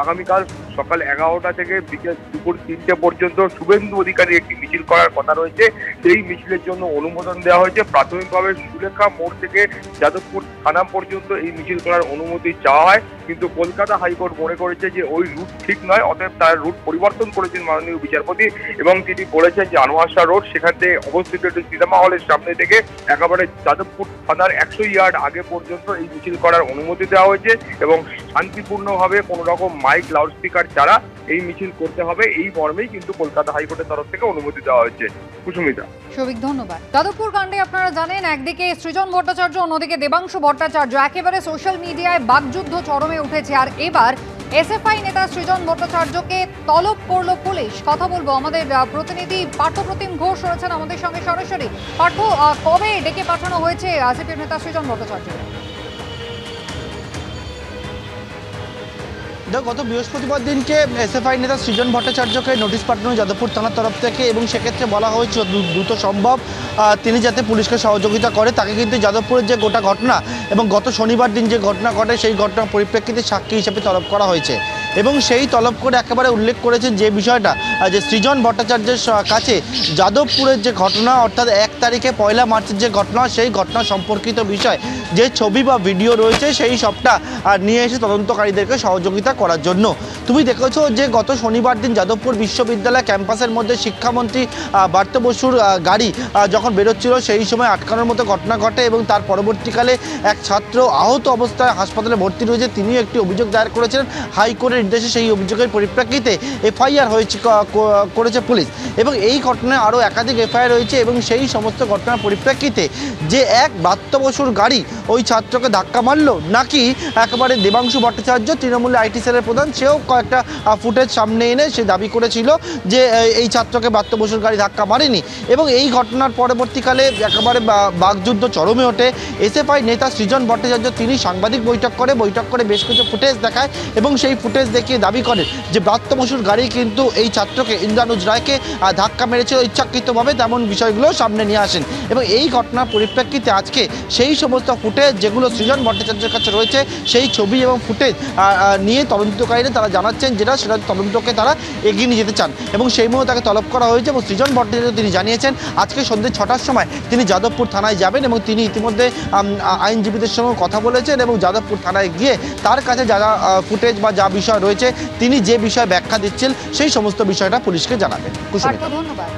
আগামীকাল সকাল 11টা থেকে বিকেল দুপুর 3টে পর্যন্ত শুভেন্দু অধিকারীর একটি মিছিল করার কথা রয়েছে। সেই মিছিলের জন্য অনুমোদন দেওয়া হয়েছে। প্রাথমিকভাবে সুলেখা মোড় থেকে যাদবপুর থানা পর্যন্ত এই মিছিল করার অনুমতি চাওয়া হয়, কিন্তু কলকাতা হাইকোর্ট মনে করেছে যে ওই রুট ঠিক নয়, অতএব তার রুট পরিবর্তন করেছেন মাননীয় বিচারপতি এবং তিনি বলেছেন যে আনোয়ারশা রোড সেখান থেকে অবস্থিত একটি সিনেমা হলের সামনে থেকে একেবারে যাদবপুর থানার 100 ইয়ার্ড আগে পর্যন্ত এই মিছিল করার অনুমতি দেওয়া হয়েছে এবং শান্তিপূর্ণভাবে কোনো রকম মাইক লাউডস্পিকার ছাড়া এই মিছিল করতে হবে, এই মর্মেই কিন্তু কলকাতা হাইকোর্টের তরফ থেকে অনুমতি দেওয়া হয়েছে। কুসুমিতা। সৌভিক, ধন্যবাদ। যাদবপুর কাণ্ডে আপনারা জানেন, একদিকে সৃজন ভট্টাচার্য, অন্যদিকে দেবাংশু ভট্টাচার্য, একেবারে সোশ্যাল মিডিয়ায় বাকযুদ্ধ চরমে উঠেছে। আর এবার এসএফআই নেতা সৃজন ভট্টাচার্যকে তলব করল পুলিশ। কথা বলবো, আমাদের প্রতিনিধি পার্থপ্রতিম ঘোষ রয়েছেন আমাদের সঙ্গে সরাসরি। পার্থ, কবে ডেকে পাঠানো হয়েছে এসএফআই নেতা সৃজন ভট্টাচার্য? গত বৃহস্পতিবার দিনকে এসএফআই নেতা সৃজন ভট্টাচার্যকে নোটিশ পাঠানো যাদবপুর থানার তরফ থেকে এবং সেক্ষেত্রে বলা হয়েছিল দ্রুত সম্ভব তিনি যাতে পুলিশকে সহযোগিতা করে। তাকে কিন্তু যাদবপুরের যে গোটা ঘটনা এবং গত শনিবার দিন যে ঘটনা ঘটে সেই ঘটনার পরিপ্রেক্ষিতে সাক্ষী হিসেবে তলব করা হয়েছে এবং সেই তলব করে একেবারে উল্লেখ করেছেন যে বিষয়টা যে সৃজন ভট্টাচার্যের কাছে যাদবপুরের যে ঘটনা অর্থাৎ 1 তারিখে 1 মার্চের যে ঘটনা সেই ঘটনা সম্পর্কিত বিষয় যে ছবি বা ভিডিও রয়েছে সেই সবটা নিয়ে এসে তদন্তকারীদেরকে সহযোগিতা করার জন্য। তুমি দেখেছো যে গত শনিবার দিন যাদবপুর বিশ্ববিদ্যালয় ক্যাম্পাসের মধ্যে শিক্ষামন্ত্রী ব্রাত্য বসুর গাড়ি যখন বেরোচ্ছিল সেই সময় আটকানোর মতো ঘটনা ঘটে এবং তার পরবর্তীকালে এক ছাত্র আহত অবস্থায় হাসপাতালে ভর্তি রয়েছে। তিনিও একটি অভিযোগ দায়ের করেছিলেন হাইকোর্টের নির্দেশে। সেই অভিযোগের পরিপ্রেক্ষিতে এফআইআর করেছে পুলিশ এবং এই ঘটনায় আরও একাধিক এফআইআর রয়েছে এবং সেই সমস্ত ঘটনার পরিপ্রেক্ষিতে যে এক ব্রাত্য বসুর গাড়ি ওই ছাত্রকে ধাক্কা মারল নাকি একেবারে দেবাংশু ভট্টাচার্য তৃণমূলের আইটি সেলের প্রধান সেও কয়েকটা ফুটেজ সামনে এনে সে দাবি করেছিল যে এই ছাত্রকে ব্রাত্য বসুর গাড়ি ধাক্কা মারেনি এবং এই ঘটনার পরবর্তীকালে একেবারে বাকযুদ্ধ চরমে ওঠে। এসএফআই নেতা সৃজন ভট্টাচার্য তিনি সাংবাদিক বৈঠক করে বেশ কিছু ফুটেজ দেখায় এবং সেই ফুটেজ দেখিয়ে দাবি করে যে ব্রাত্য বসুর গাড়ি কিন্তু এই ছাত্রকে ইন্দ্রানুজ রায়কে ধাক্কা মেরেছিল ইচ্ছাকৃতভাবে, তেমন বিষয়গুলো সামনে নিয়ে আসেন এবং এই ঘটনার পরিপ্রেক্ষিতে আজকে সেই সমস্ত ফুটেজ যেগুলো সৃজন ভট্টাচার্যের কাছে রয়েছে সেই ছবি এবং ফুটেজ নিয়ে তদন্তকারীরা তারা জানাচ্ছেন যেটা সেটা তদন্তকে তারা এগিয়ে নিয়ে যেতে চান এবং সেই মুহূর্তে তাকে তলব করা হয়েছে এবং সৃজন ভট্টাচার্য তিনি জানিয়েছেন আজকে সন্ধ্যে 6টার সময় তিনি যাদবপুর থানায় যাবেন এবং তিনি ইতিমধ্যে আইনজীবীদের সঙ্গে কথা বলেছেন এবং যাদবপুর থানায় গিয়ে তার কাছে যা যা ফুটেজ বা যা বিষয় রয়েছে তিনি যে বিষয়ে ব্যাখ্যা দিচ্ছেন সেই সমস্ত বিষয়টা পুলিশকে জানাবেন। ধন্যবাদ।